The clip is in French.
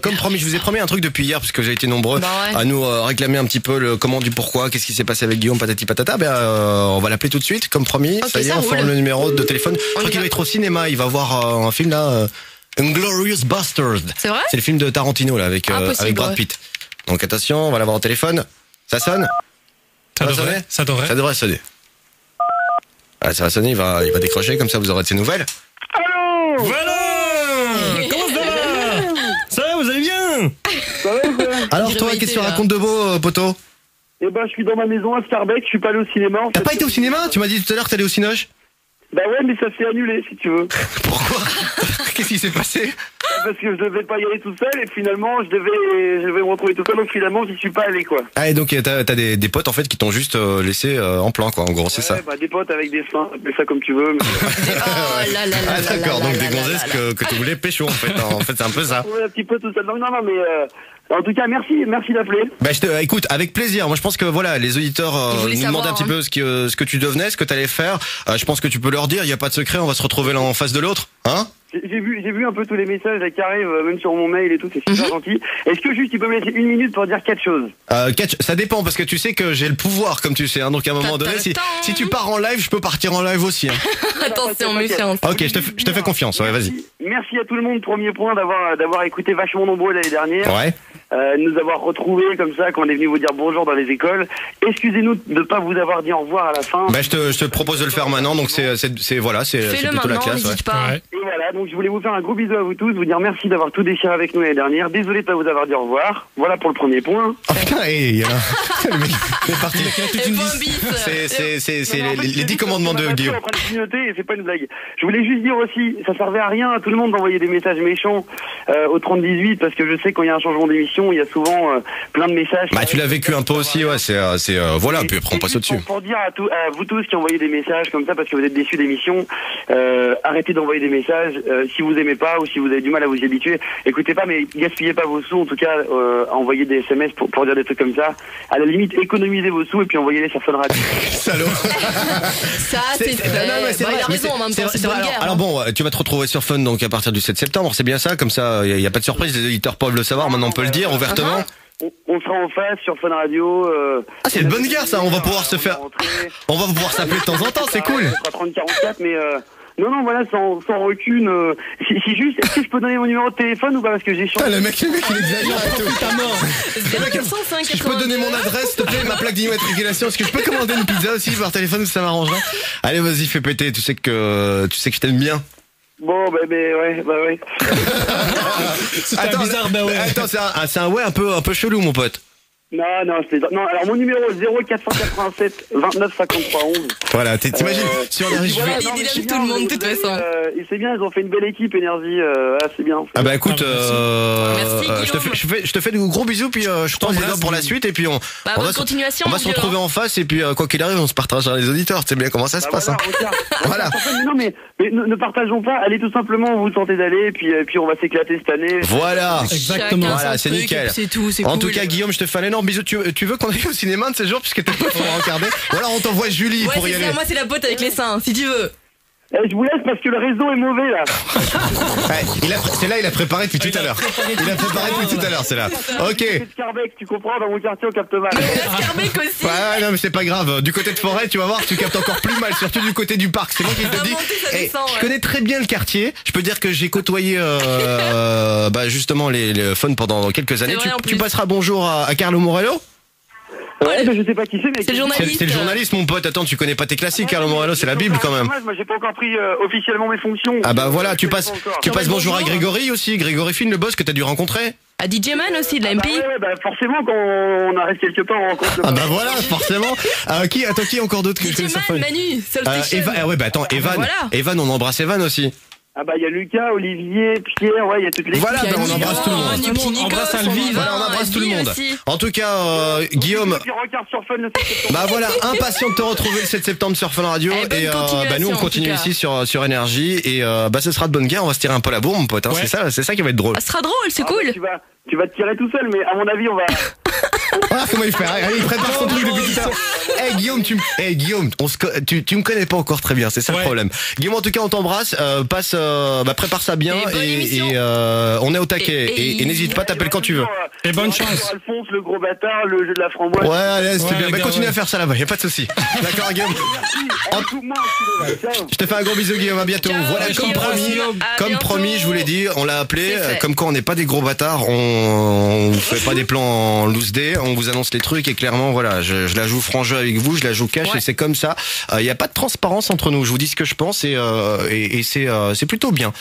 comme promis, je vous ai promis un truc depuis hier parce que vous avez été nombreux à nous réclamer un petit peu le comment du pourquoi, qu'est-ce qui s'est passé avec Guillaume, patati patata. On va l'appeler tout de suite, comme promis. Okay, ça y est, on forme le numéro de téléphone. Je crois qu'il va être au cinéma. Il va voir un film là, Inglourious Basterds. C'est vrai? C'est le film de Tarantino là avec Brad Pitt. Donc attention, on va l'avoir au téléphone. Ça sonne? Ça devrait sonner. Ah, ça va sonner, il va décrocher, comme ça vous aurez de ses nouvelles. Allô? Voilà. Comment ça va? Ça va, vous allez bien? Ça va ou quoi? Alors toi, qu'est-ce que tu racontes de beau, poto? Eh ben, je suis dans ma maison à Scarbeck, je suis pas allé au cinéma. T'as pas été au cinéma? Tu m'as dit tout à l'heure que t'allais au Cinoche? Bah ouais, mais ça s'est annulé, si tu veux. Pourquoi? Qu'est-ce qui s'est passé? Parce que je devais pas y aller tout seul, et finalement, je devais me retrouver tout seul, donc finalement, j'y suis pas allé, quoi. Ah, et donc t'as des potes, en fait, qui t'ont juste laissé en plan, quoi, en gros, c'est ça? Bah, des potes avec des seins, appelle ça comme tu veux. Mais... Oh là là là. Ah, d'accord, donc des gonzesses que tu voulais pécho, en fait. En fait, c'est un peu ça. Ouais, un petit peu tout seul. Non, mais en tout cas, merci d'appeler. Bah, écoute, avec plaisir. Moi, je pense que voilà, les auditeurs nous demandaient un petit peu ce que tu devenais, ce que t'allais faire. Je pense que tu peux leur dire, il y a pas de secret, on va se retrouver l'un en face de l'autre, hein? J'ai vu un peu tous les messages là, qui arrivent, même sur mon mail et tout, c'est super gentil. Est-ce que juste tu peux me laisser une minute pour dire 4 choses? Ça dépend, parce que tu sais que j'ai le pouvoir, comme tu sais, hein, donc à un moment donné, si tu pars en live, je peux partir en live aussi. Hein. Attention, méfiance. Ok, je te fais confiance, ouais, vas-y. Merci à tout le monde, premier point, d'avoir écouté vachement nombreux l'année dernière. Ouais. Nous avoir retrouvés comme ça quand on est venu vous dire bonjour dans les écoles. Excusez-nous de ne pas vous avoir dit au revoir à la fin. Bah, je te propose de le faire maintenant, donc c'est plutôt la classe. N'hésite pas. Et voilà, donc je voulais vous faire un gros bisou à vous tous, vous dire merci d'avoir tout déchiré avec nous l'année dernière. Désolé de pas vous avoir dit au revoir. Voilà pour le premier point. Oh putain, il le mec est parti. C'est les 10 commandements de Guillaume. Et c'est pas une blague. Je voulais juste dire aussi, ça servait à rien à tout le monde d'envoyer des messages méchants au 30-18 parce que je sais quand il y a un changement d'émission, il y a souvent plein de messages. Bah tu l'as vécu un peu aussi, ouais. Voilà, puis après on passe au-dessus. Pour dire à vous tous qui envoyez des messages comme ça parce que vous êtes déçus d'émissions, arrêtez d'envoyer des messages. Si vous aimez pas ou si vous avez du mal à vous y habituer, écoutez pas, mais gaspillez pas vos sous. En tout cas, envoyez des SMS pour dire des trucs comme ça. À la limite, économisez vos sous et puis envoyez-les sur Fun Radio. Salaud. Ça, c'est il a raison en même temps, c'est bonne guerre. Alors bon, tu vas te retrouver sur Fun donc à partir du 7 septembre, c'est bien ça, comme ça, il y a pas de surprise, les auditeurs peuvent le savoir, maintenant on peut le dire ouvertement. On sera en face sur Fun Radio. Ah, c'est une bonne guerre ça, on va pouvoir se faire. On va pouvoir s'appeler de temps en temps, c'est cool. On sera 30-44, mais non, voilà, sans rancune. Si juste, est-ce que je peux donner mon numéro de téléphone ou pas parce que j'ai changé. Le mec il exagère et tout. Putain mort. Est-ce que je peux donner mon adresse, s'il te plaît, ma plaque d'immatriculation? Est-ce que je peux commander une pizza aussi par téléphone, ça m'arrangerait? Allez, vas-y, fais péter, tu sais que je t'aime bien. Bon, bah ouais. Attends, bizarre, bah ouais. Attends, c'est un ouais un peu chelou, mon pote. Non, alors mon numéro 0487 29 53 11. Voilà, t'imagines, si on arrive... Il élève tout le monde de toute façon. Et c'est bien, ils ont fait une belle équipe, Énergie, c'est bien. Ah bah écoute, merci, je te fais de gros bisous, puis je croise les doigts pour la suite, et puis on va se retrouver en face, et puis quoi qu'il arrive, on se partagera les auditeurs, tu sais bien comment ça se passe. Voilà. Non mais ne partageons pas, allez tout simplement, vous tentez d'aller, et puis on va s'éclater cette année. Voilà. Exactement. Voilà, c'est nickel. C'est tout, c'est En tout cas, Guillaume, je te fais un énorme bisou. Tu veux qu'on aille au cinéma de ces jours, puisque t'es pas pour regarder? Ou alors on t'envoie Julie pour y aller. Moi c'est la pote avec les seins, si tu veux. Je vous laisse parce que le réseau est mauvais là. C'est là, il a préparé depuis tout à l'heure. Il a préparé depuis tout à l'heure, c'est là. Ok. Scarbeck, tu comprends, dans mon quartier on capte mal. Scarbeck aussi. Ouais, non mais c'est pas grave. Du côté de Forêt, tu vas voir, tu captes encore plus mal, surtout du côté du parc. C'est moi qui te dis. Je connais très bien le quartier. Je peux dire que j'ai côtoyé justement les fun pendant quelques années. Tu passeras bonjour à Carlo Morello. Ouais, je sais pas qui c'est, mais c'est le journaliste. C'est le journaliste, mon pote. Attends, tu connais pas tes classiques, Carlo Morello, c'est la Bible quand même. Moi, j'ai pas encore pris officiellement mes fonctions. Ah bah voilà, tu passes bonjour à Grégory aussi, Grégory Finn, le boss que t'as dû rencontrer. À DJ Man aussi, de la MP. Bah forcément, quand on arrête quelque part, on rencontre. Ah bah voilà, forcément. Qui encore d'autres que je connais? DJ Man, Manu, Evan, on embrasse Evan aussi. Ah bah il y a Lucas, Olivier, Pierre, ouais, il y a toutes les. Voilà, on embrasse tout le monde. On embrasse Alvin. Voilà, on embrasse tout le monde. En tout cas, Guillaume. Bah voilà, impatient de te retrouver le 7 septembre sur Fun Radio. Et nous on continue ici sur Énergie. Et ce sera de bonne guerre, on va se tirer un peu la bourre, mon pote. C'est ça qui va être drôle. Ça sera drôle, c'est cool. Tu vas te tirer tout seul, mais à mon avis on va. Ah comment il fait? Il prépare son truc depuis tout à l'heure. Guillaume, tu me connais pas encore très bien, c'est ça le problème. Guillaume, en tout cas, on t'embrasse. Prépare ça bien et on est au taquet. Et n'hésite pas, t'appelles quand tu veux. Et bonne chance. Alphonse, le gros bâtard, le jeu de la framboise. Ouais, allez, c'était bien. Continue à faire ça là-bas, y a pas de souci. D'accord, Guillaume. Je te fais un gros bisou, Guillaume. À bientôt. Ciao, voilà, comme promis, je vous l'ai dit, on l'a appelé. Comme quoi, on n'est pas des gros bâtards. On fait pas des plans en loose day. On vous annonce les trucs et clairement, voilà, je la joue franc jeu avec vous, je la joue cash et c'est comme ça. Il y a pas de transparence entre nous. Je vous dis ce que je pense et c'est plutôt bien.